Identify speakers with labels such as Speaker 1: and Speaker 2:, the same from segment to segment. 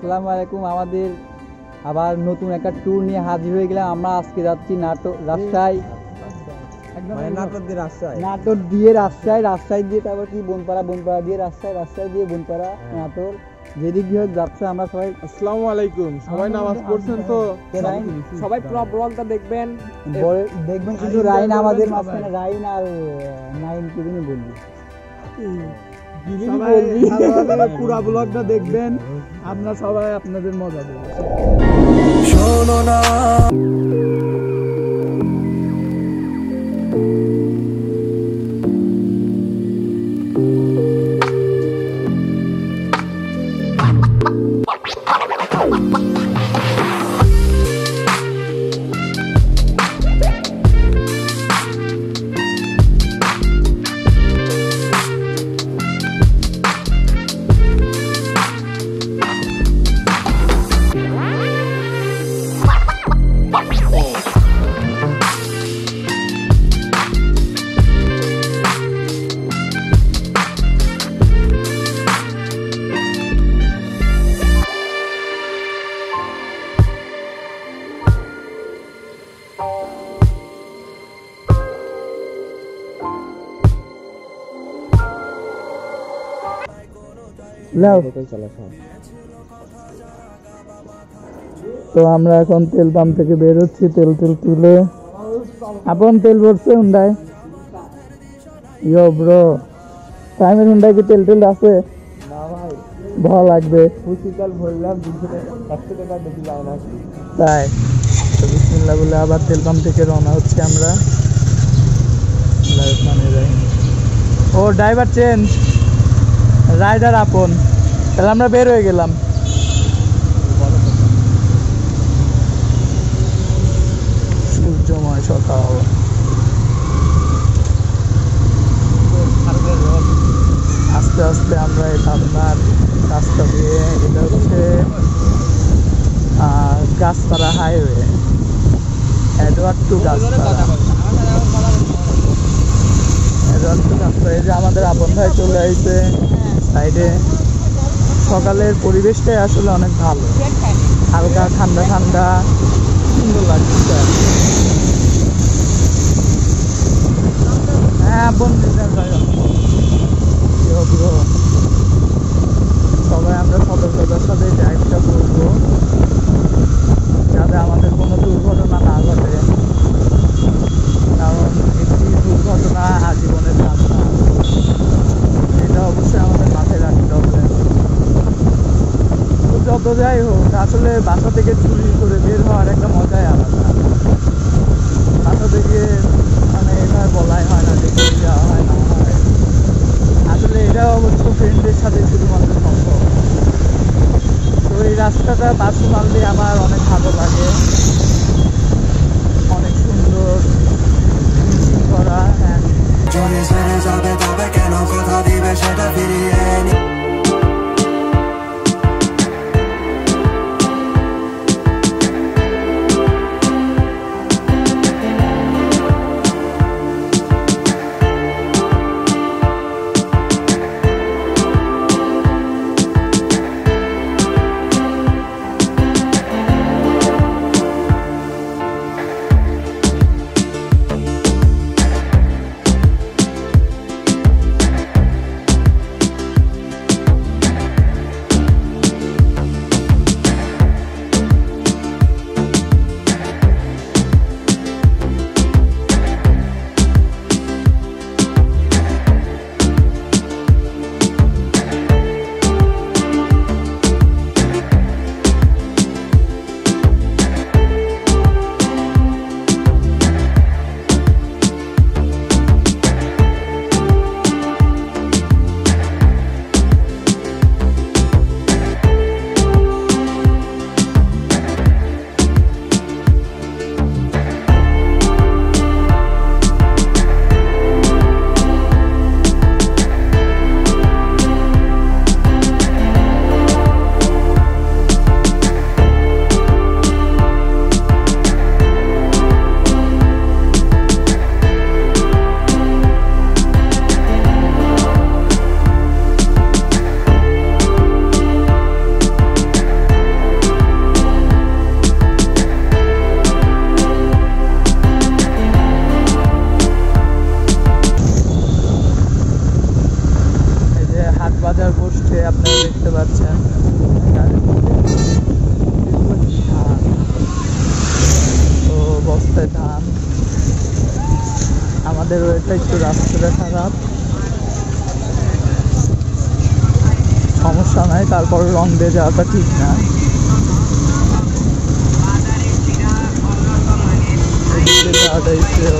Speaker 1: আসসালামু আলাইকুম। আমাদের আবার নতুন একটা ট্যুর নিয়ে হাজির হয়ে গেলাম। আমরা আজকে যাচ্ছি রাজশাহী, নাটোর দিয়ে রাজশাহী দিয়ে তারপর কি বনপাড়া দিয়ে রাজশাহী দিয়ে বনপাড়া নাটোর, যেদিক দিয়ে যাচ্ছে আমরা সবাই।
Speaker 2: আসসালামু আলাইকুম, সবাই নামাজ পড়ছেন তো?
Speaker 3: সবাই পুরো ব্লগটা দেখবেন
Speaker 1: শুধু রাইন আমাদের মাঝখানে রাইন আর নাইন কেবিনে বলবি
Speaker 2: পুরা ব্লগটা দেখবেন, আপনারা সবাই আপনাদের মজা দেবেন।
Speaker 4: শোনো না
Speaker 1: তো আমরা এখন তেল পাম্প থেকে বের হচ্ছি, তেল তুলে। আপন তেল ভরছে হুন্ডায়? ইয়ো ব্রো, টাইমের হুন্ডায় কি তেল আছে?
Speaker 2: না ভাই,
Speaker 1: ভালো লাগবে।
Speaker 2: তেল ভরলাম 200 টাকা, 100 টাকা বেশি যায় না।
Speaker 1: তাই তো বিসমিল্লাহ বলে আবার তেল পাম্প থেকে রওনা হচ্ছে আমরা। ও ড্রাইভার চেঞ্জ, রাইডার আপন। তাহলে আমরা বের হয়ে গেলাম। সূর্যময় সকাল, আস্তে আস্তে আমরা এই পাবনার রাস্তা দিয়ে, এটা হচ্ছে Gachhpara highway, Edward two Gachhpara. এই যে আমাদের আপন ভাই চলে আসছে সাইডে। সকালের পরিবেশটাই আসলে অনেক ভালো, হালকা ঠান্ডা ঠান্ডা, সুন্দর লাগছে। হ্যাঁ বন্ধু, সবাই আমরা সতর্কতার সাথে ড্রাইভটা করবো যাতে আমাদের কোনো দুর্ঘটনা না ঘটে, কারণ একটি দুর্ঘটনা আজীবনের যাত্রা, এটা অবশ্যই আমাদের মাথায় রাখতে হবে। তো যত যাই হোক, আসলে বাসা থেকে চুরি করে বের হওয়ার একটা মজাই আলাদা। বাসা থেকে মানে এভাবে বলাই হয় না যে চুরি যাওয়া হয় না হয়, আসলে এটা অবশ্য ফ্রেন্ডদের সাথে শুধুমাত্র সম্ভব। তো এই রাস্তাটা পার্সোনালি আমার অনেক ভালো লাগে, অনেক সুন্দর করা।
Speaker 4: চলে ছেড়ে যাবে তবে কেন কথা দিবে সেটা ফিরিয়ে নি।
Speaker 1: দেখতে পাচ্ছেন ধান, তো বস্তায় ধান। আমাদের ওইটা একটু রাস্তাটা খারাপ, সমস্যা নাই, তারপর রং দিয়ে যাওয়াটা ঠিক না। এদিকে যাওয়াটাই শ্রেয়।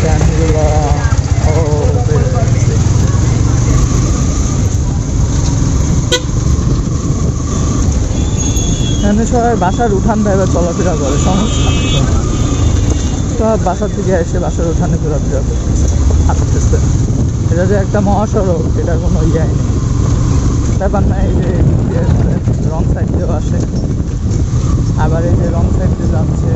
Speaker 1: ফ্যানগুলো এখানে সবাই বাসার উঠান ভেবে চলাফেরা করে, সমস্যা সব বাসার থেকে এসে বাসার উঠানে ঘোরাফেরা করতেছে। এটা যে একটা মহাসড়ক, এটা কোনো ইয়ে নেই, ব্যাপার না। এই যে রং সাইড দিয়েও আসে, আবার এই যে রং সাইড দিয়ে যাচ্ছে।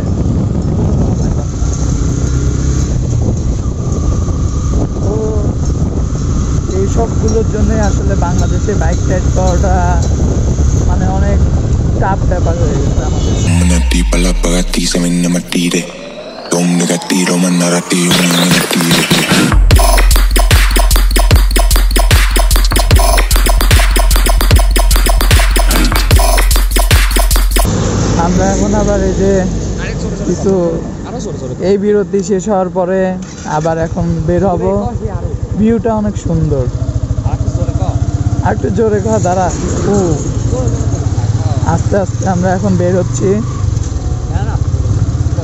Speaker 1: তো এইসবগুলোর জন্যই আসলে বাংলাদেশে বাইক রাইড করাটা মানে অনেক টাফ ব্যাপার হয়ে গেছে আমাদের। আমরা এখন আবার এই যে কিছু এই বিরতি শেষ হওয়ার পরে আবার এখন বের হব। ভিউটা অনেক সুন্দর। আর একটু জোরে কথা দাঁড়া। ও আস্তে আস্তে আমরা এখন বের হচ্ছি।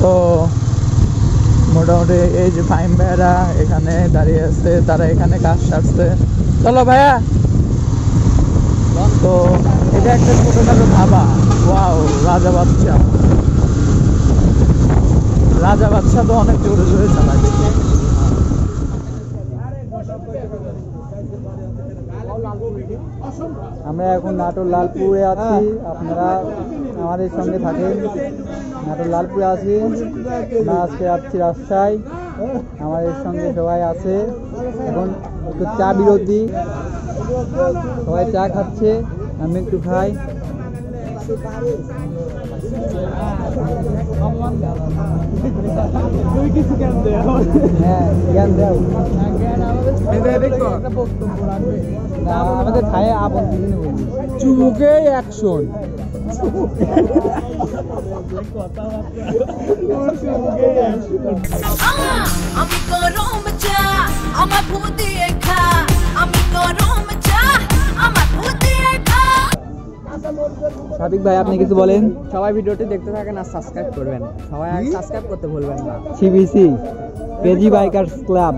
Speaker 1: তো মোটামুটি এই যে ফাইম ভাইয়ারা এখানে দাঁড়িয়ে আছে, তারা এখানে কাজ সারছে। চলো ভাইয়া। তো এটা একটা ছোটখাটো ধাবা। ওয়াও, রাজা বাদশা। রাজা বাদশা তো অনেক জোরে জোরে চালায় দেখি।
Speaker 2: আমরা এখন নাটোর লালপুরে আছি, আপনারা আমাদের সঙ্গে থাকেন। নাটোর লালপুরে আছি, আমরা আজকে যাচ্ছি রাজশাহী, আমাদের সঙ্গে সবাই আছে। এখন একটু চা বিরতি, সবাই চা খাচ্ছে, আমি একটু খাই। হ্যাঁ, জ্ঞান দেও। আমাদের খায় আপন চুমুকে অ্যাকশন।
Speaker 5: আমি গরম চা আমার ভূতিয়ে খা, আমি গরম চা আমার ভূতিয়ে খা।
Speaker 2: সাদিক ভাই, আপনি কিছু বলেন।
Speaker 3: সবাই ভিডিওটি দেখতে থাকেন আর সাবস্ক্রাইব করবেন। সবাই সাবস্ক্রাইব করতে ভুলবেন না।
Speaker 2: CBC KG bikers club.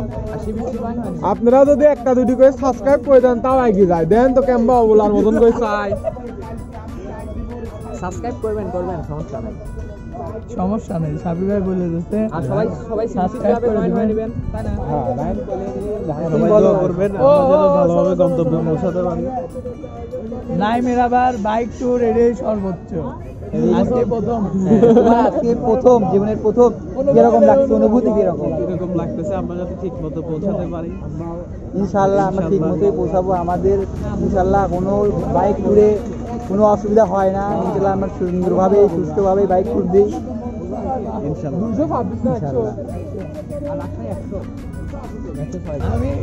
Speaker 6: আপনারা যদি একটা দুটি করে সাবস্ক্রাইব করে দেন তাও এগিয়ে যায়। দেন তো কেমবা ওলার মতন করে চাই।
Speaker 3: সাবস্ক্রাইব করবেন, সমস্যা নাই।
Speaker 1: সমস্যা নেই, সাবি ভাই বলে দিতে।
Speaker 3: আর সবাই
Speaker 1: সাবস্ক্রাইব করে
Speaker 3: নেবেন, তাই না?
Speaker 6: সবাই দোয়া করবেন আমরা যেন ভালোভাবে গন্তব্যে পৌঁছাতে পারি।
Speaker 1: নাইমের আবার বাইক ট্যুর এটাই সর্বোচ্চ। আজকে প্রথম,
Speaker 2: আজকে প্রথম, জীবনের প্রথম। কিরকম লাগছে, অনুভূতি কিরকম?
Speaker 6: এরকম লাগতেছে আমরা যাতে ঠিক মতো পৌঁছাতে পারি।
Speaker 2: ইনশাল্লাহ আমরা ঠিক মতোই পৌঁছাবো। আমাদের ইনশাল্লাহ কোনো বাইক ট্যুরে কোনো অসুবিধা হয় না। ইনশাল্লাহ আমরা সুন্দরভাবে সুস্থভাবে বাইক ট্যুর দিই ইনশাল্লাহ।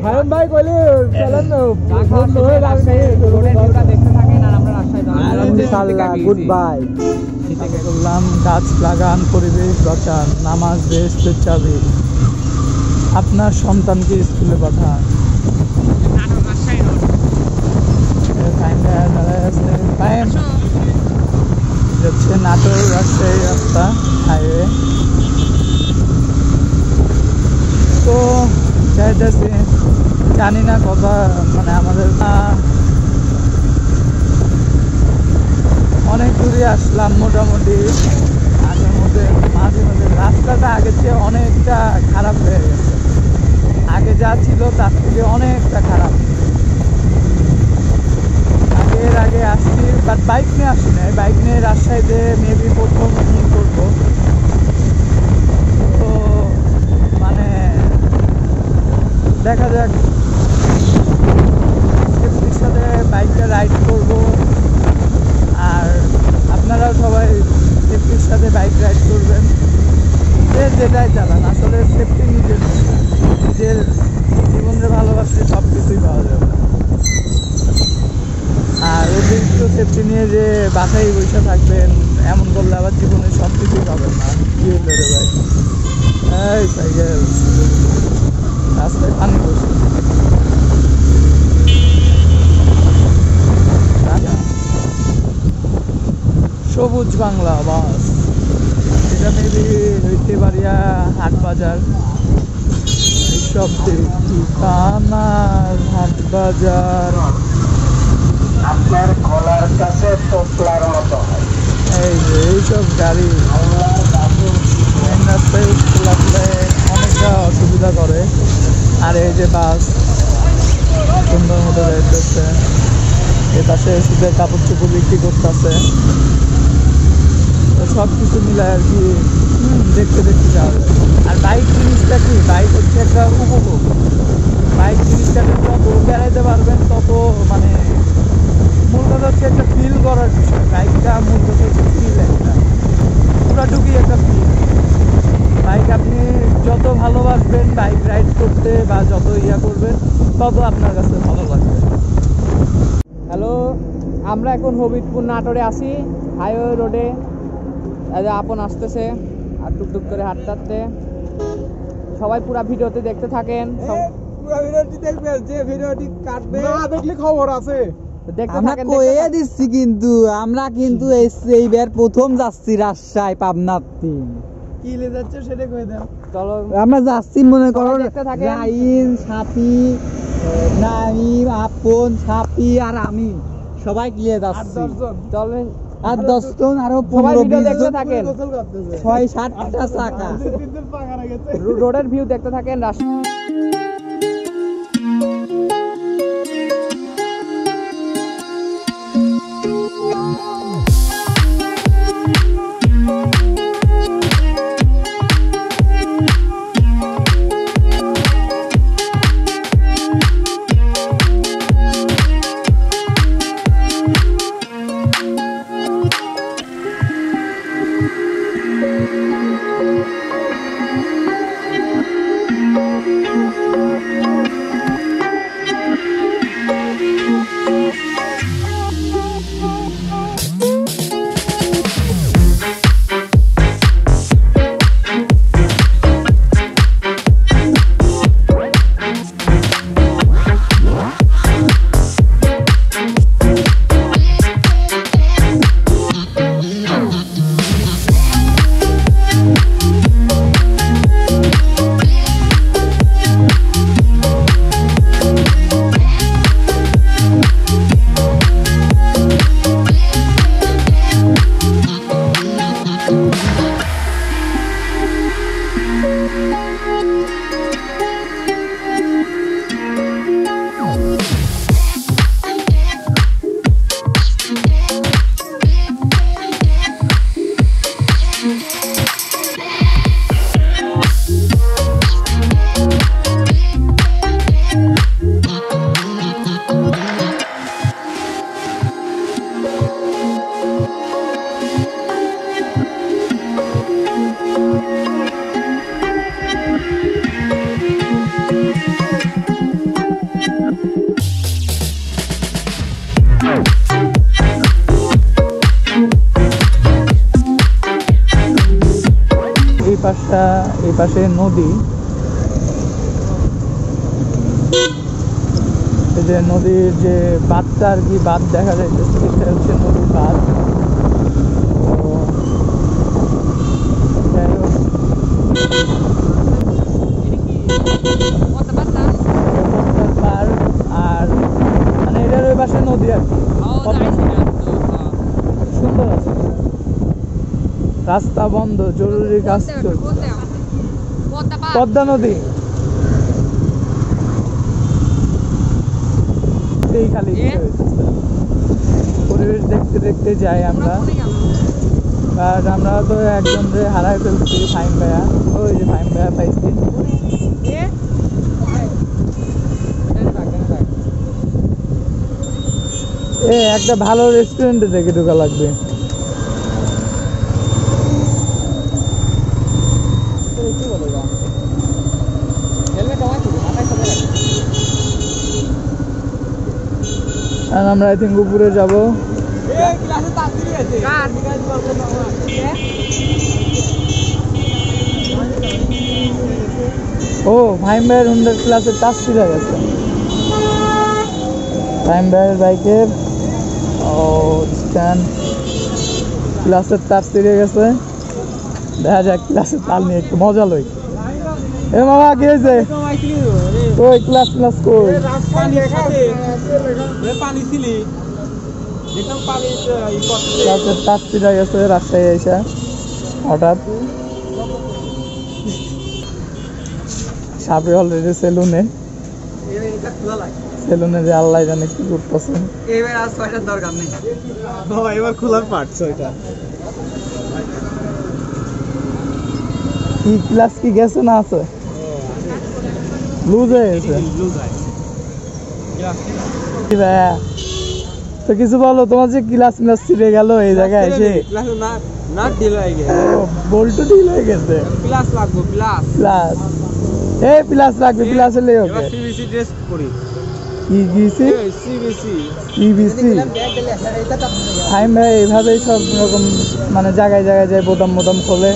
Speaker 6: ভাইন ভাই কইলে চলেন
Speaker 3: দেখতে থাকেন আর আমরা রাজশাহী
Speaker 2: ইনশাল্লাহ। Good bye.
Speaker 1: করলাম গাছ লাগান, পরিবেশ বাঁচান, নামাজ বেহেশতের চাবি। আপনার সন্তানকে স্কুলে পাঠান। হচ্ছে নাটোর রাজশাহী রাস্তা হাইওয়ে। তো চাইতেছি, জানি না কথা মানে আমাদের অনেক দূরে আসলাম মোটামুটি। মাঝে মাঝে রাস্তাটা আগের চেয়ে অনেকটা খারাপ হয়ে গেছে। আগে যা ছিল তার থেকে অনেকটা খারাপ। এর আগে আসছি, বাট বাইক নিয়ে আসি না। বাইক নিয়ে রাজশাহীতে মেবি প্রথম করবো। তো মানে দেখা যাক, সেফটির সাথে বাইকটা রাইড করবো। আর আপনারাও সবাই সেফটির সাথে বাইক রাইড করবেন। যেটাই চালান আসলে সেফটি নিজের জীবনে ভালোবাসলে সব কিছুই পাওয়া যাবে। আর অতিরিক্ত সেফটি নিয়ে যে বাসায় বসে থাকবেন এমন করলে আবার জীবনে সব কিছুই পাবেন না। কি হলো রে ভাই? এই সাইকেল রাস্তায় পানি করছে। সবুজ বাংলা বাস, এটা মেবি হইতে পারিয়া হাট বাজার, এইসব ঠিকানার হাট বাজার।
Speaker 7: আপনার গলার কাছে তোপলার মতো হয়।
Speaker 1: এই যে এইসব গাড়ি মেন রাস্তায় উঠতে লাগলে অনেকটা অসুবিধা করে। আর এই যে বাস সুন্দর মতো যাইতেছে, এ পাশে শুধু কাপড় চোপড় বিক্রি করতেছে। সব কিছু মিলে আর কি দেখতে দেখতে যাওয়া যায়। আর বাইক জিনিসটা কি, বাইক হচ্ছে একটা উপভোগ। বাইক জিনিসটাকে যত বেড়াইতে পারবেন তত মানে মূল কথা হচ্ছে একটা ফিল করার বিষয়। বাইকটা মূল কথা হচ্ছে ফিল, একটা পুরাটুকুই একটা ফিল। বাইক আপনি যত ভালোবাসবেন বাইক রাইড করতে বা যত ইয়া করবেন তত আপনার কাছে ভালো লাগবে।
Speaker 3: হ্যালো, আমরা এখন হবিবপুর নাটোরে আছি, হাইওয়ে রোডে। আপন আসতেছে আর টুকটুক করে হাঁটতে হাঁটতে। সবাই পুরা ভিডিওতে দেখতে থাকেন।
Speaker 6: পুরো ভিডিওটি দেখবেন, যে ভিডিওটি কাটবে না দেখলে খবর আছে।
Speaker 3: দেখতে
Speaker 2: আমরা
Speaker 3: থাকেন,
Speaker 2: কয়ে
Speaker 3: দেখতে থাকেন।
Speaker 2: দিচ্ছি কিন্তু আমরা কিন্তু এইবার প্রথম যাচ্ছি রাজশাহী পাবনার টিম।
Speaker 1: কি লে যাচ্ছে সেটা কয়ে দাও।
Speaker 3: চলো
Speaker 2: আমরা যাচ্ছি মনে করো
Speaker 3: সবাই দেখতে থাকেন।
Speaker 2: রাইন, সাপি, নাইম, আপন, সাপি আর আমি সবাই গিয়ে যাচ্ছি।
Speaker 3: চলেন
Speaker 2: আর 10 জন আরো
Speaker 3: সবাই
Speaker 2: 15
Speaker 3: ভিডিও
Speaker 2: 20
Speaker 3: দেখতে
Speaker 2: জন,
Speaker 3: থাকেন।
Speaker 2: 6-7টা চাকা।
Speaker 3: রোডের ভিউ দেখতে থাকেন।
Speaker 1: এই পাশে নদী, এই যে নদীর যে বাঁধটা আর কি, বাঁধ দেখা যাইতেছে, এটা হচ্ছে নদীর বাঁধ। তো যাই হোক, পার আর মানে এটার ওই পাশে নদী আর কি, সুন্দর আছে। রাস্তা বন্ধ, জরুরি কাজ চলছে। পদ্মা নদী এই খালি পরিবেশ দেখতে দেখতে যাই আমরা। আর আমরা তো একজন হারাই ফেলছি, ফাইম ভাইয়া। ওই যে ফাইম ভাইয়া পাইছি। একটা ভালো রেস্টুরেন্টে দেখে ঢোকা লাগবে।
Speaker 3: হেলমেট
Speaker 1: আর আমরা আই থিঙ্ক উপরে যাব। ও ফাইম ভাইয়ের হুন্ডার ক্লাসের টাচ ছিঁড়ে গেছে। ফাইম ভাইয়ের বাইকের স্ট্যান্ড ক্লাসের তার ছিঁড়ে গেছে। দেখা যাক ক্লাসের তার নিয়ে একটু মজা লই। এ মামা কি হয়েছে? ওই ক্লাস কই? ক্লাসের তার ছিঁড়ে গেছে রাজশাহী এসে হঠাৎ। সাপে অলরেডি সেলুনে যে আল্লাহ জানে কি করতেছে।
Speaker 2: এবার আজ ছয়টার দরকার নেই,
Speaker 6: এবার খোলার পারছো এটা।
Speaker 1: কি ক্লাস কি গেছে না আছে? লুজ হয়ে গেছে। তো কিছু বলো, তোমার যে ক্লাস ছিঁড়ে গেল এই জায়গায় এসে। বল্টু ঢিল হয়ে গেছে।
Speaker 6: প্লাস লাগবে প্লাস।
Speaker 1: প্লাস এই প্লাস লাগবে, প্লাস হলে ওকে।
Speaker 6: সিবিসি টেস্ট করি।
Speaker 1: কি গিয়েছি? সিবিসি। আমি ভাই এইভাবেই সব রকম মানে জায়গায় জায়গায় যায় বোতাম মোতাম খোলে।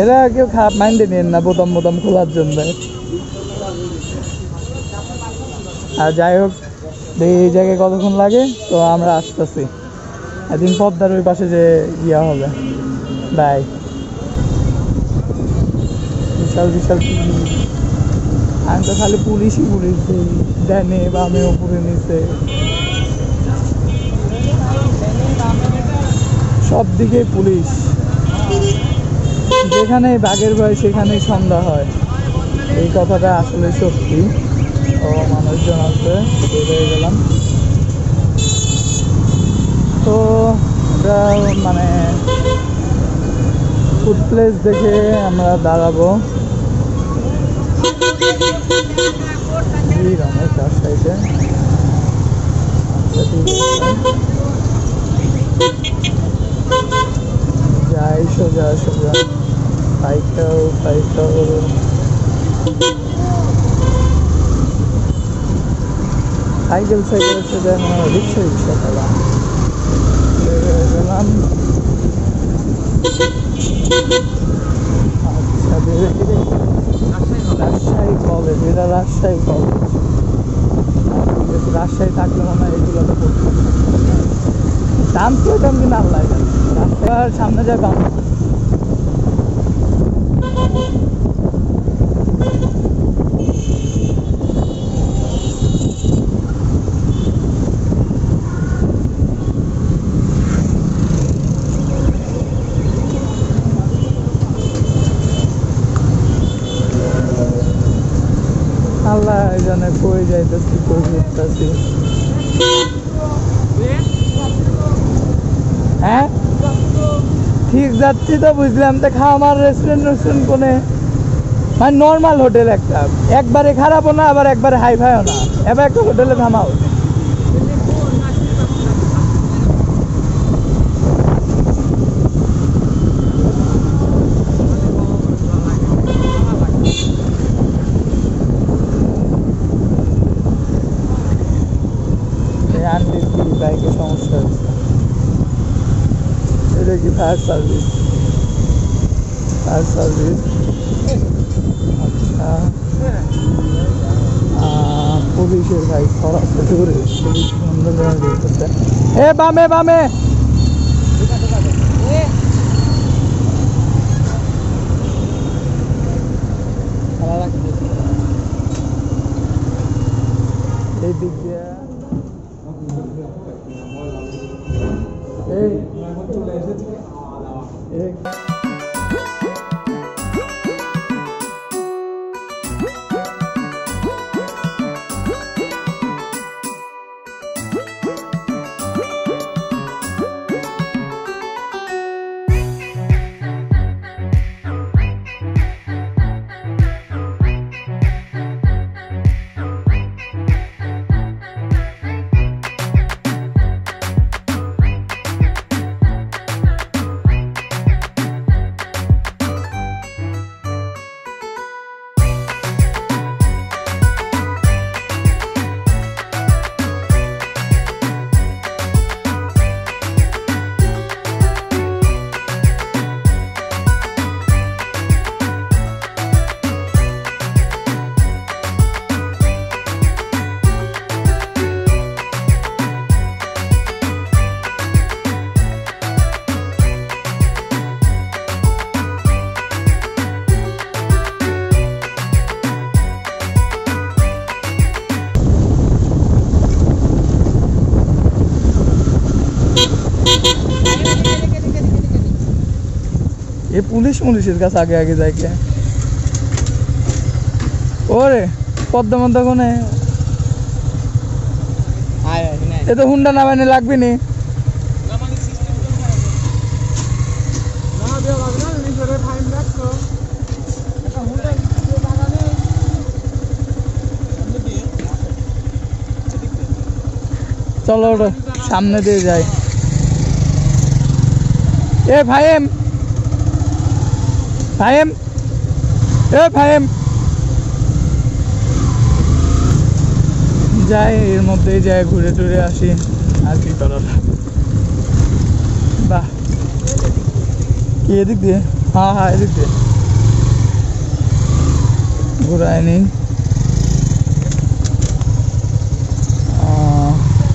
Speaker 1: এরা কেউ খারাপ মাইন্ডে নেন না বোতাম মোতাম খোলার জন্য। আর যাই হোক এই জায়গায় কতক্ষণ লাগে, তো আমরা আসতেছি। একদিন পদ্মার ওই পাশে যে ইয়া হবে। বাই। বিশাল বিশাল আমি তো খালি পুলিশই পুলিশ দিই, ডানে বামে উপরে নিচে সব দিকে পুলিশ। যেখানেই বাঘের ভয় সেখানেই সন্ধ্যা হয়, এই কথাটা আসলে সত্যি। ও মানুষজন আছে, বেরিয়ে গেলাম। তো এটা মানে ফুড প্লেস দেখে আমরা দাঁড়াবো। রমেশ চার সাইডে। আচ্ছা ঠিক আছে, যাই সোজা সোজা। সাইকেল সোজা রিক্সা খেলা গেলাম। আচ্ছা ধীরে ধীরে রাজশাহী কলেজ, এটা রাজশাহী কলেজ। রাজশাহী থাকলে মনে হয় এগুলো তো করতাম। দাম কি ওইটাম কিন্তু আল্লাহ জানে। রাজশাহীর সামনে যা দাম। আল্লাহ জানে কই যাইতেছি, কই ঘুরতেছি। হ্যাঁ ঠিক যাচ্ছি তো বুঝলাম। তো খাওয়ার রেস্টুরেন্ট কোনে? মানে নর্মাল হোটেল একটা, একবারে খারাপও না আবার একবারে হাই ফাইও না, এবার একটা হোটেলে থামাও। আন্টির কি বাইকে সমস্যা হচ্ছে? এটা কি ফায়ার সার্ভিস? আচ্ছা পুলিশের ভাই খরচে দূরে পুলিশ করতেছে। এ বামে বামে এই দিক দিয়ে পুলিশ মুলিশের কাছে আগে আগে যায় কে ওরে পদ্মা মদ্দা কোনে এ তো হুন্ডা নামাইনে লাগবে নি চলো ওটা সামনে দিয়ে যাই এ ভাইম ভাইম এ ভাইম যাই এর মধ্যেই যাই ঘুরে টুরে আসি আর কি করার বাহ কি এদিক দিয়ে হ্যাঁ হ্যাঁ এদিক দিয়ে ঘুরায় নি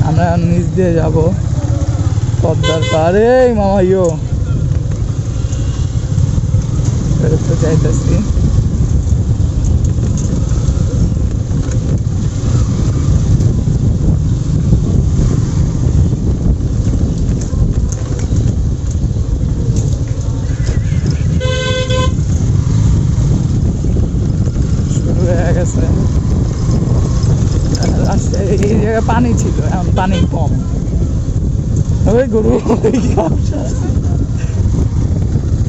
Speaker 1: আমরা নিচ দিয়ে যাব পদ্মার পারে মামা ইয়ো বেরোতে চাইতেছি শুরু হয়ে গেছে এই জায়গায় পানি ছিল এখন পানি কম ওই গরু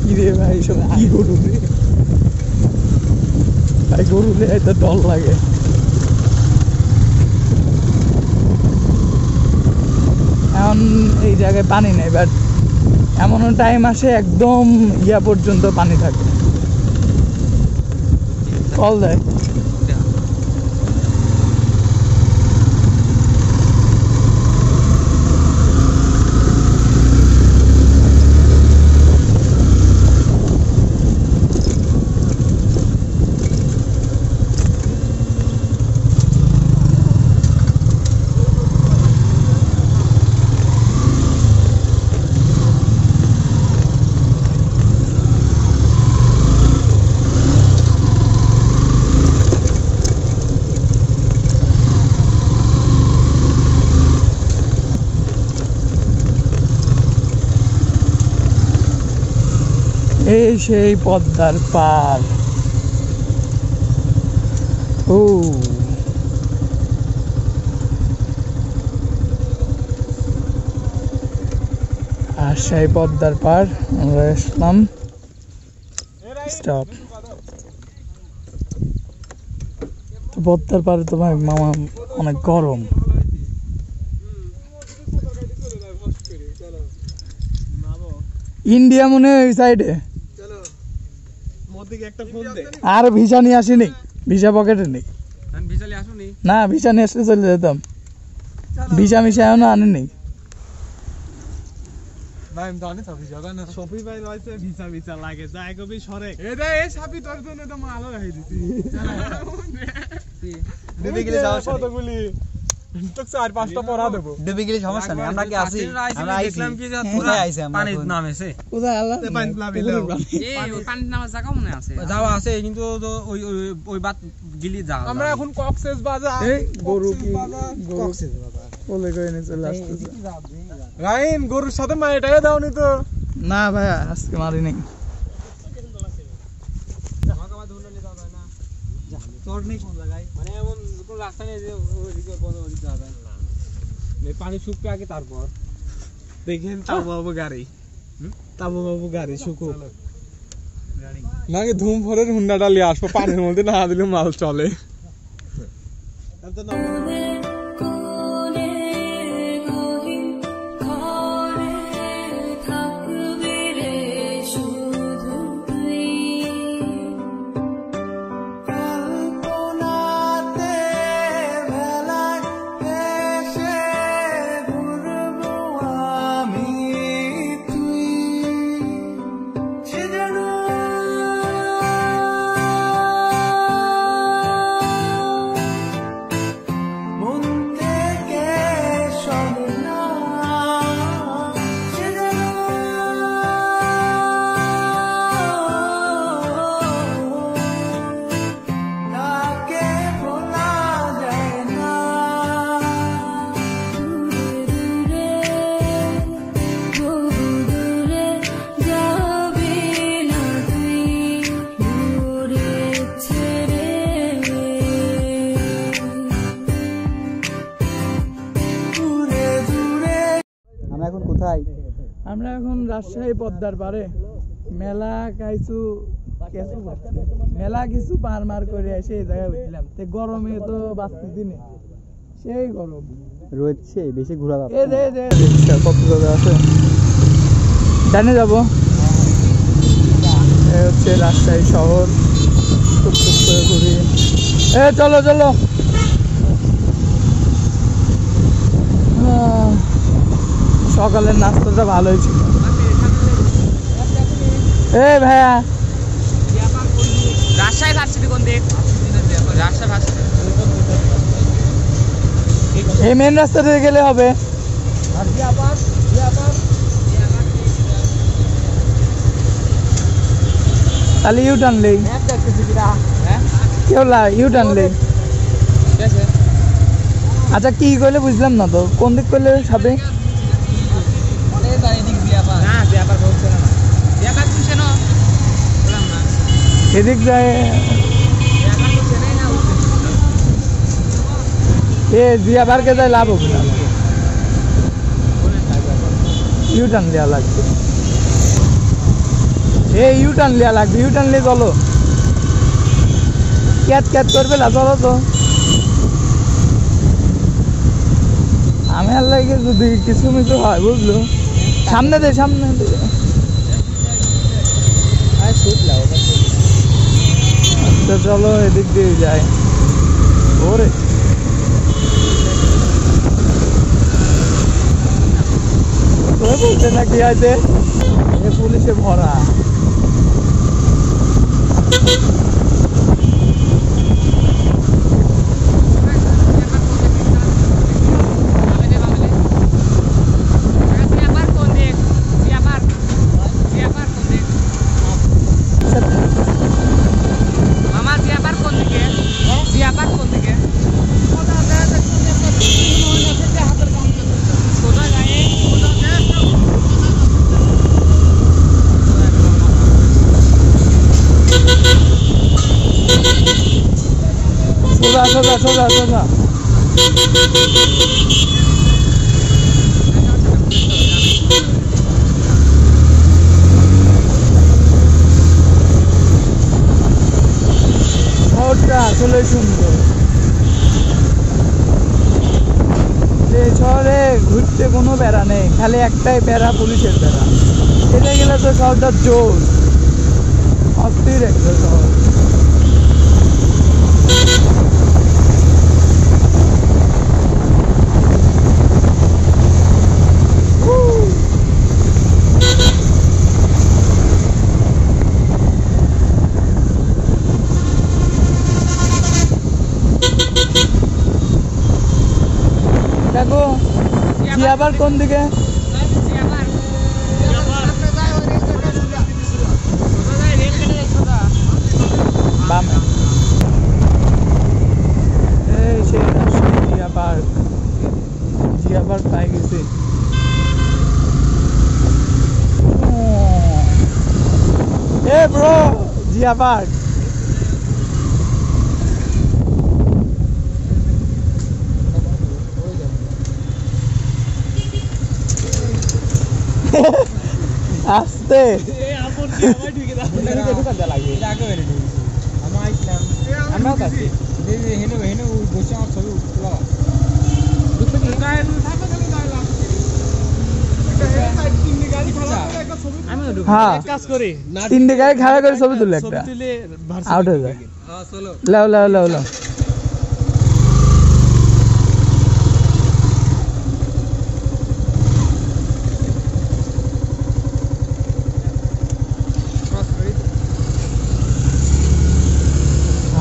Speaker 1: কি রে ভাই সব কি গরু রে ভাই গরু রে তো ডর লাগে এখন এই জায়গায় পানি নেই বাট এমনও টাইম আসে একদম ইয়া পর্যন্ত পানি থাকে কল দেয় এই সেই পদ্মার পার ও আর সেই পদ্মার পার আমরা আসলাম স্টপ তো পদ্মার পারে তো ভাই মামা অনেক গরম ইন্ডিয়া মনে হয় ওই সাইডে আর ভিসা নিয়ে আসিনি ভিসা পকেটে নেই না ভিসা নিয়ে আসলে চলে যেতাম ভিসা মিশা এখনো আনেনি
Speaker 2: সমস্যা নেই আমরা কি আছি আমরা আইছিলাম কি পানির নামেছে কোথায় আল্লাহ
Speaker 3: পানির নামা জায়গা মনে আছে
Speaker 2: যাওয়া আছে কিন্তু ওই ওই বাত গিলি যাও
Speaker 6: আমরা এখন কক্সেস বাজার
Speaker 1: এই গরু কি কক্সেস বাজার বলে কই নে চলে আসতেছে
Speaker 6: রাইন গরুর সাথে মাইটাকে দাওনি তো
Speaker 1: না ভাই আজকে মারি নাই
Speaker 2: তোর নেই কোন জায়গায় মানে এমন কোন রাস্তা নেই যে ওইদিকে বন্ধ ওই জায়গা
Speaker 6: এই পানি শুকবে আগে তারপর দেখেন তাবু বাবু গাড়ি শুকুক নাকি ধুম ভরে হুন্ডাটা নিয়ে আসবো পানির মধ্যে না দিলে মাল চলে
Speaker 1: আমরা এখন রাজশাহী পদ্মার পারে মেলা কিছু পার মার করে এসে এই জায়গায় উঠলাম। তে গরমে তো বাঁচতেছি না, সেই গরম
Speaker 2: রয়েছে বেশি ঘোরা যাবে
Speaker 1: এই যে কক্সবাজার আছে, জানে যাবো। এই হচ্ছে রাজশাহী শহর, টুকটুক করে ঘুরি। চলো চলো। সকালের নাস্তাটা ভালোই ছিল। ভাইয়া
Speaker 3: রাজশাহী ভার্সিটি কোন দিক? রাজশাহী ভার্সিটি
Speaker 1: এই মেন রাস্তা দিয়ে গেলে হবে। তাহলে ইউ টার্ন নেই, কেউ ইউ টার্ন নেই। আচ্ছা কি করলে বুঝলাম না তো, কোন দিক করলে হবে? এদিক যায় জিয়া পার্কে যায়, লাভ হবে না, ইউ টার্ন দেওয়া লাগবে। ইউ টার্ন দেওয়া লাগবে, ইউ টার্ন নিয়ে চলো, ক্যাচ ক্যাচ করবে না, চলো তো। আমি আর লাগে যদি কিছু মিছু হয় বুঝলো, সামনে দে সামনে দে। আচ্ছা চলো এদিক দিয়ে যাই। ওরে বলছে না কি আছে, পুলিশে ভরা। সোজা ওটা আসলে সুন্দর। এই শহরে ঘুরতে কোনো বেড়া নেই, খালি একটাই বেড়া, পুলিশের বেড়া। এটা গেলে তো শহরটা জোর, অস্থির একটা শহর। দেখো জিয়াবার কোন দিকে? বামে। এই সেই জিয়া পার্ক পাই গেছে। Bro Zia park. আসতে হ্যাঁ, তিনটে গাড়ি খাড়া করে ছবি তুলে একটা আউট হয়ে যায়। লাও লাও লাও লাও।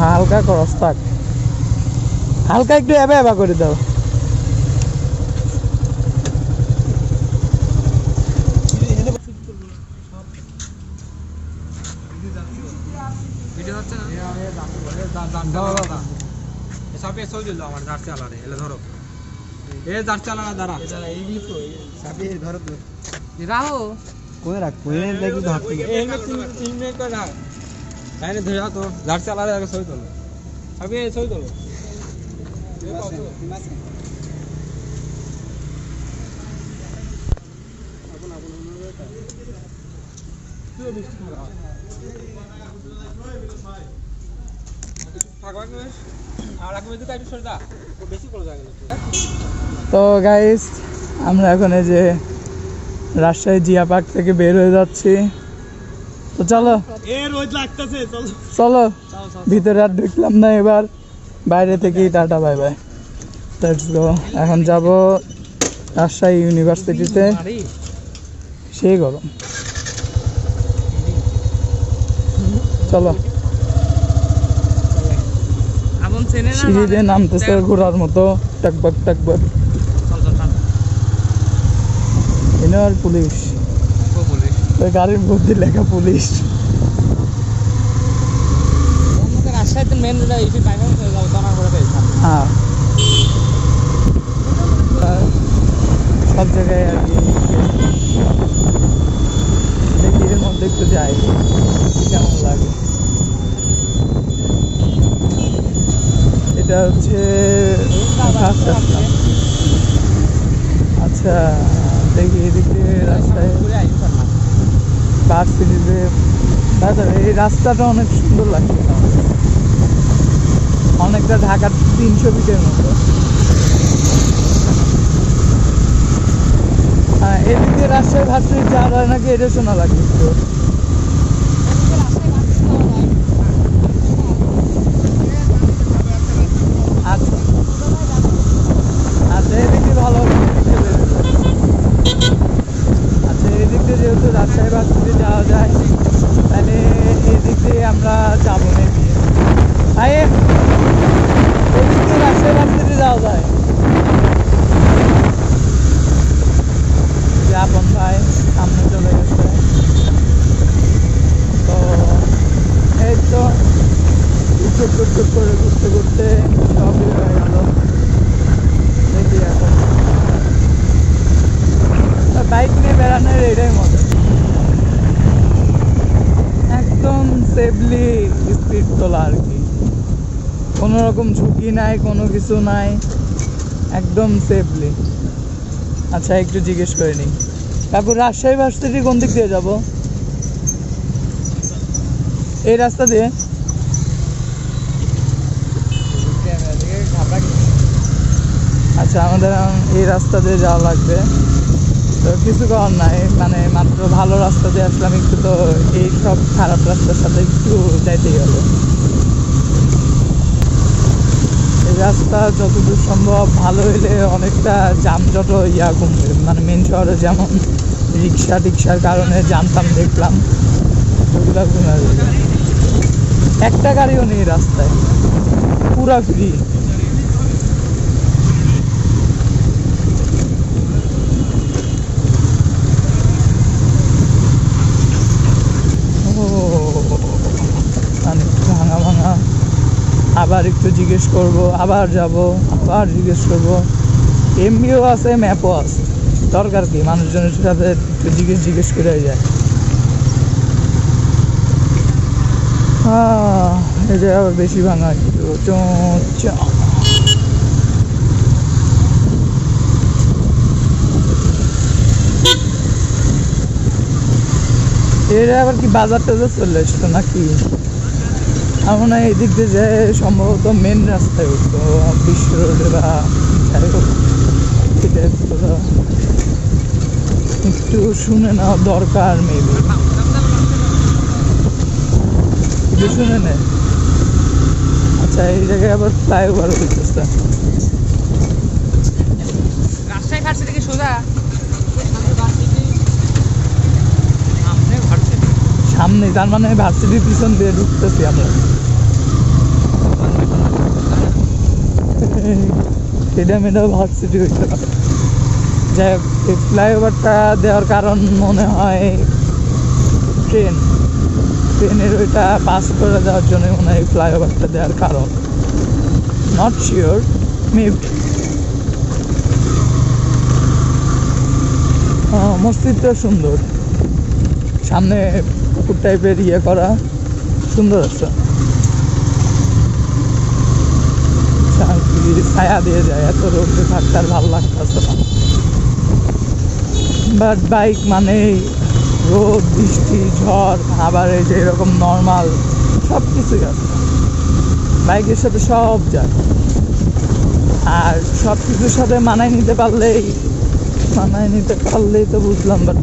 Speaker 1: হালকা ক্রস থাক, হালকা একটু এবা এবা করে দাও। তো গাইস আমরা এখন এই যে রাজশাহী জিয়া পার্ক থেকে বের হয়ে যাচ্ছি। তো চলো চলো ভিতরে আর ঢুকলাম না, এবার বাইরে থেকেই tata bye bye. Let's go. এখন যাব রাজশাহী ইউনিভার্সিটিতে, সেই গরম। চলো সিঁড়ি দিয়ে নামতেছে ঘোরার মতো, টাকবাক টাকবাক। আর পুলিশ, ওই গাড়ির মধ্যে লেখা পুলিশ। হ্যাঁ সব জায়গায় আর কি। দেখি এর মধ্যে একটু যাই কেমন লাগে। এটা হচ্ছে আচ্ছা দেখি এদিকে রাস্তায় ভার্সিটিতে এই রাস্তাটা অনেক সুন্দর লাগছে, অনেকটা ঢাকার 300 ফিটের মতো। হ্যাঁ এদিকে রাজশাহী ভার্সিটি যাওয়া হয় নাকি, এটা শোনা লাগছে। আচ্ছা আচ্ছা এদিকে ভালো। আচ্ছা এদিক দিয়ে যেহেতু রাজশাহী ভার্সিটি যাওয়া যায়, তাহলে এদিক দিয়ে আমরা যাবো নাকি? ভাই এদিক দিয়ে রাজশাহী ভার্সিটি যাওয়া যায়। আপন ভাই সামনে চলে গেছে। তো এই তো টুক করে ঘুরতে ঘুরতে সবই হয়ে গেল। দেখি এখন বাইক নিয়ে বেড়ানোর এটাই মজা, একদম সেফলি স্পিড তোলা আর কি। কোনো রকম ঝুঁকি নাই, কোনো কিছু নাই, একদম সেফলি। আচ্ছা একটু জিজ্ঞেস করে নিই, কাকু রাজশাহী ভার্সিটি কোন দিক দিয়ে যাব? এই রাস্তা দিয়ে? আচ্ছা আমাদের এই রাস্তা দিয়ে যাওয়া লাগবে। তো কিছু করার নাই, মানে মাত্র ভালো রাস্তা দিয়ে আসলাম, একটু তো এই সব খারাপ রাস্তার সাথে একটু যাইতেই হবে। এই রাস্তা যতদূর সম্ভব ভালো হইলে অনেকটা যানজট কমবে, মানে মেন শহরে যেমন রিক্সা টিক্সার কারণে জানতাম দেখলাম, ওগুলো কমে যাবে। একটা গাড়িও নেই রাস্তায়, পুরা ফ্রি। ভাঙা ভাঙা, আবার একটু জিজ্ঞেস করব, আবার যাব, আবার জিজ্ঞেস করব। এমবিও আছে, ম্যাপও আছে, দরকার কি মানুষজনের সাথে একটু জিজ্ঞেস করে যায়। হ্যাঁ এই জায়গায় আবার বেশি ভাঙা একটু এরা আবার কি বাজার টাজার চলে আসতো নাকি? আমার মনে হয় এদিক দিয়ে যায় সম্ভবত মেন রাস্তায় উঠতো, বিশ্ব রোডে বা যাই হোক। একটু শুনে নেওয়া দরকার, মেবি একটু শুনে নে। আচ্ছা এই জায়গায় আবার ফ্লাইওভার হইতেছে।
Speaker 3: রাজশাহী ভার্সিটি কি সোজা?
Speaker 1: সামনে, তার মানে ভার্সিটির পিছন দিয়ে ঢুকতেছি আমরা। এটা মেয়েটাও ভার্সিটি হইতে পারে। যাই হোক এই ফ্লাইওভারটা দেওয়ার কারণ মনে হয় ট্রেনের ওইটা পাস করে দেওয়ার জন্য মনে হয় ফ্লাইওভারটা দেওয়ার কারণ, নট শিওর, মেবি। মসজিদটা সুন্দর, সামনে পুকুর টাইপের করা, সুন্দর আছে। ছায়া দিয়ে যায়, এত রোদে থাকতে আর ভালো লাগতেছে না। বাট বাইক মানে রোদ বৃষ্টি ঝড় আবার এই যে এরকম নর্মাল সব কিছুই আছে, বাইকের সাথে সব যায়। আর সব কিছুর সাথে মানায় নিতে পারলেই তো বুঝলাম। বাট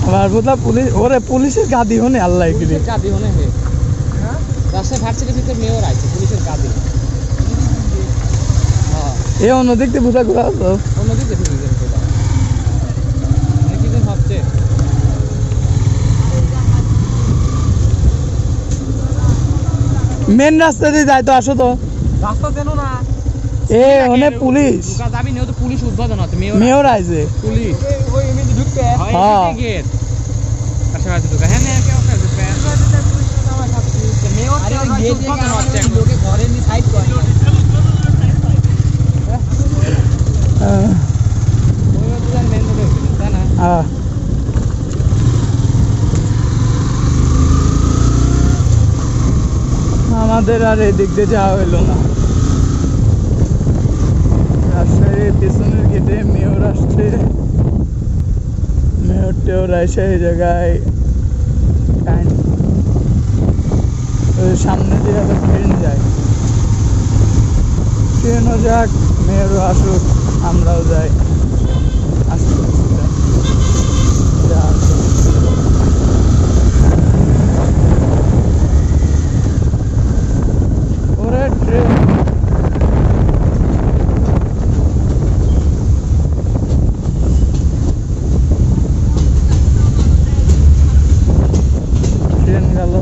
Speaker 1: আমার বোধা পুলিশ ওরে পুলিশের গাদি হনে আল্লাহ কিরে
Speaker 3: গাদি হনে হে রাস্তায় ভার্সিটির ভিতরে মেয়র আছে পুলিশের গাদি।
Speaker 1: এ অন্য দেখতে বোঝা ঘুরা তো
Speaker 3: অন্যদিকে ভাবছে
Speaker 1: মেন রাস্তা দিয়ে যায় তো, আসো তো।
Speaker 3: রাস্তা দেন না
Speaker 1: এ ওনে পুলিশ
Speaker 3: ঢুকা যাবি না, তো পুলিশ উদ্বোধন আছে
Speaker 1: মেয়র আইছে
Speaker 3: পুলিশ ওই এমনি ঢুকতে
Speaker 1: হ্যাঁ
Speaker 3: গেট আশেপাশে ঢুকা। হ্যাঁ না কেউ ঢুকবে মেয়র আরে গেট উদ্বোধন হচ্ছে লোকে ঘরে নি সাইড করে ওই তো মেন রোডে হচ্ছে না।
Speaker 1: আমাদের আর এদিক দিয়ে যাওয়া হইলো না। রাজশাহীর পেছনের গেটে মেয়র আসছে, মেয়র টেয়র এসে এই জায়গায় সামনে দিয়ে আবার ট্রেন যায়, ট্রেনও যাক মেয়রও আসুক আমরাও যাই আস্তে আস্তে। ওরে ট্রেন গেল।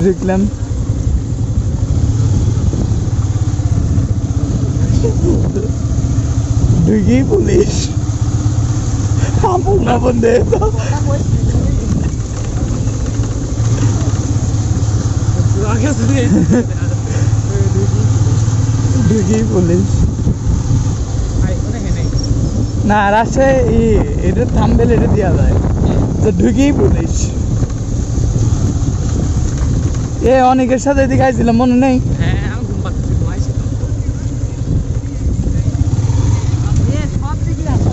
Speaker 1: দেখলাম দুই পুলিশ আপন আপন দে তো দুই পুলিশ না রাজশাহী এটা থাম্বেল এটা দেওয়া যায় তো ঢুকেই পুলিশ এ অনেকের সাথে দেখাইছিলাম মনে নেই
Speaker 3: হ্যাঁ আমি ঘুম পাচ্ছি ঘুমাইছি তো সব দিকে রাস্তা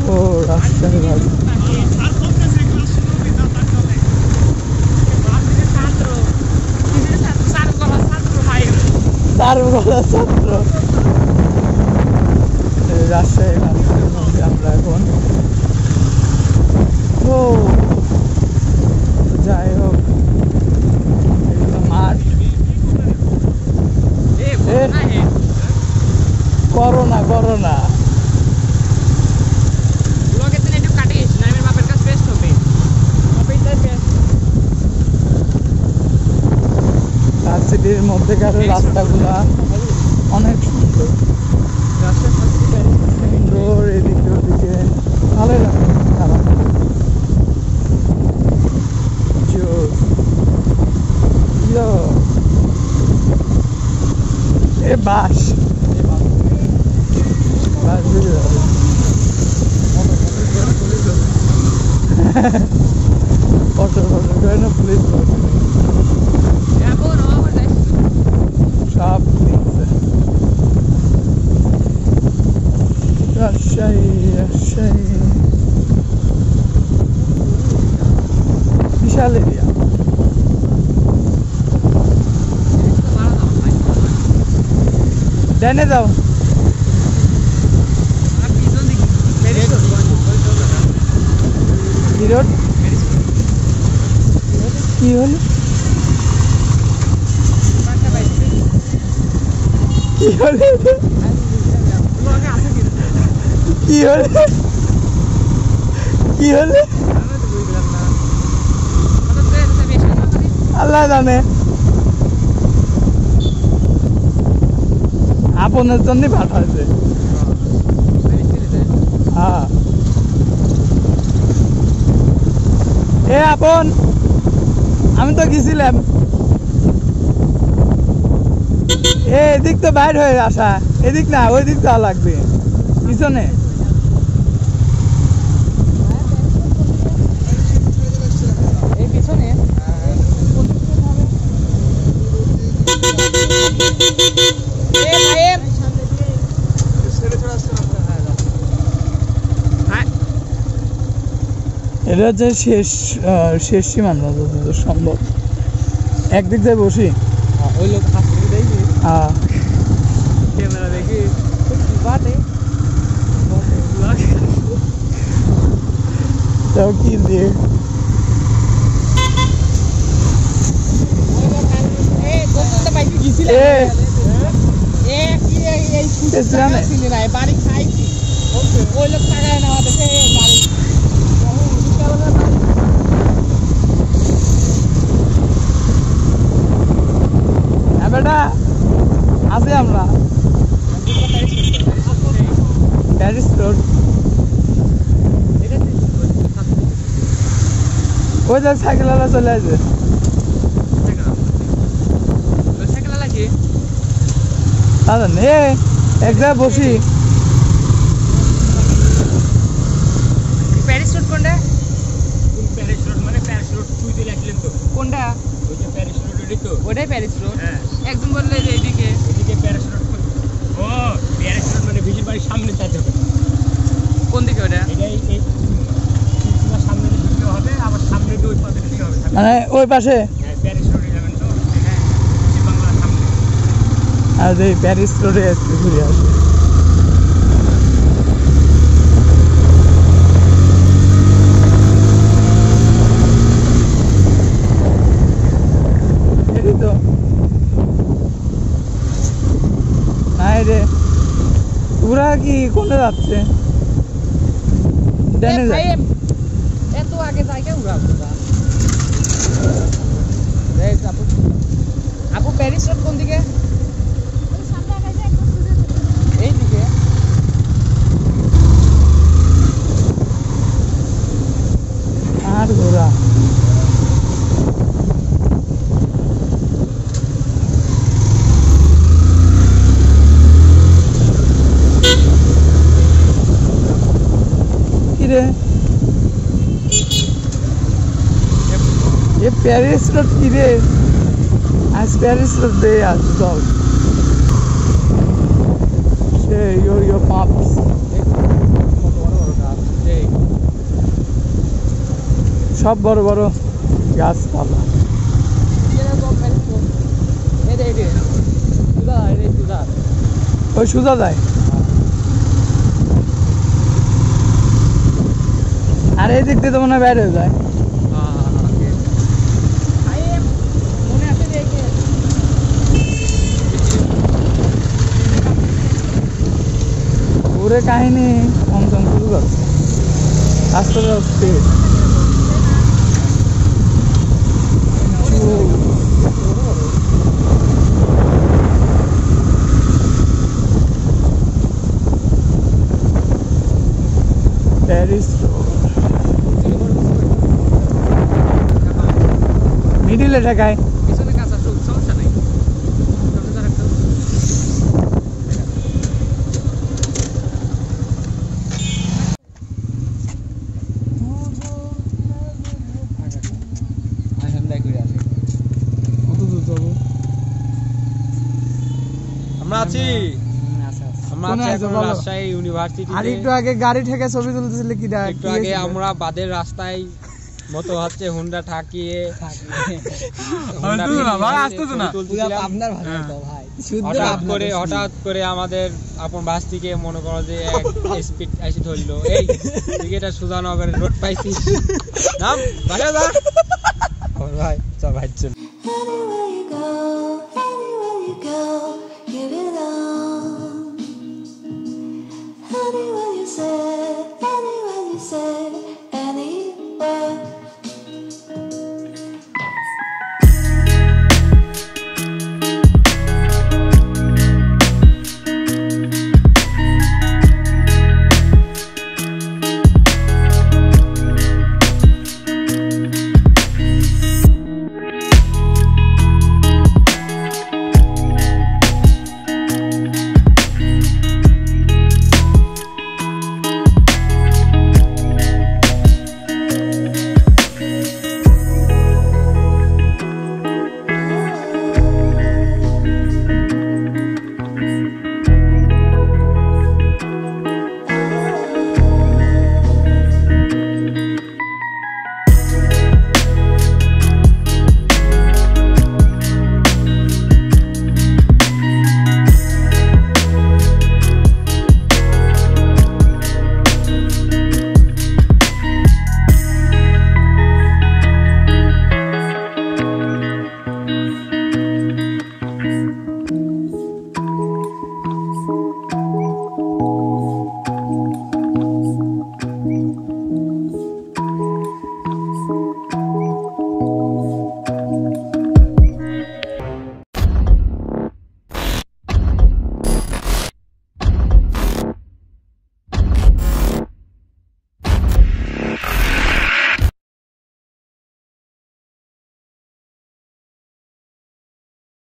Speaker 1: ও রাজশাহী ভালো ছাত্র রাজশাহী মানুষের মধ্যে আমরা এখন ও যাই হোক এগুলো মাঠ করোনা করোনা সিটির মধ্যেকার রাস্তাগুলা অনেক সুন্দর সুন্দর এদিকে ওদিকে ভালোই লাগে খারাপ এ বাস ফটো ফটো করে না পুলিশ সব রাজশাহী রাজশাহী বিশাল এরিয়া ডানে যাও কি রোড কি হলো কি হলো কি হলো কি হলো আল্লাহ জানে আপনার জন্যই পাঠাচ্ছে হ্যাঁ এ আপন আমি তো গেছিলাম এদিক তো বাইর হয়ে আসা এদিক না ওই দিক যাওয়া লাগবে পিছনে
Speaker 3: এই পিছনে
Speaker 1: এটা হচ্ছে শেষ সীমান্ত যতদূর সম্ভব একদিক দিয়ে বসি
Speaker 3: ওই লোক হাসপাতালে দেখি
Speaker 1: হ্যাঁ
Speaker 3: ক্যামেরা দেখি বাটে
Speaker 1: তাও কি দিয়ে
Speaker 3: বাড়ি খাইছি ওই লোক টাকায় নেওয়া দেখে গাড়ি
Speaker 1: বেটা আছি আমরা প্যারিস রোড ওই যে সাইকেলওয়ালা চলে আসে
Speaker 3: সাইকেলওয়ালা কি
Speaker 1: দাদা নে এক জায়গায় বসি
Speaker 3: প্যারিস রোড কোনটা
Speaker 6: প্যারিস রোড মানে প্যারিস রোড তুই দিলে আসলেন তো
Speaker 3: কোনটা
Speaker 6: ওই যে প্যারিস রোড তো
Speaker 3: ওটাই প্যারিস রোড
Speaker 6: হ্যাঁ
Speaker 3: একজন বললে যে এদিকে
Speaker 6: এদিকে প্যারিস রোড ও প্যারিস রোড মানে বিজের বাড়ির সামনে চাইতে হবে
Speaker 3: কোন দিকে ওটা
Speaker 6: এটাই এই তোমার সামনে ঢুকতে হবে আবার সামনে দিয়ে ওই পথে ঢুকতে হবে
Speaker 1: মানে ওই পাশে
Speaker 6: হ্যাঁ প্যারিস রোড যাবেন তো হ্যাঁ বাংলার সামনে
Speaker 1: আর এই প্যারিস রোডে একটু ঘুরে আসি তো নাই রে ওরা কি কোনে যাচ্ছে ডানে যায়
Speaker 3: এত আগে জায়গা উড়াবো আপু প্যারিস রোড কোন দিকে এই দিকে
Speaker 1: আর ঘোরা রে ये पेरिस रोड की रे आज पेरिस रोड दे आज चल से यो पाम्प्स सब बड़ बड़ গাছপালা ওই সুজা যায় আর এই দিক দিয়ে তো মনে হয় বাইরে যায় ওরে কাহিনী পঞ্চম শুরু করছে আস্তে আস্তে প্যারিস মিডিলে ঢাকায়
Speaker 6: আমরা আছি রাজশাহী ইউনিভার্সিটি
Speaker 1: আর একটু আগে গাড়ি থেকে ছবি তুলতেছিল কি
Speaker 6: একটু আগে আমরা বাদের রাস্তায় মতো হচ্ছে হুন্ডা ঠাকিয়ে হঠাৎ করে আমাদের আপন বাস থেকে মনে করো যে স্পিড আইসি ধরলো এই এটা সুজানগরের রোড পাইছি নাম ভাই চল ভাই চল
Speaker 5: Anywhere you say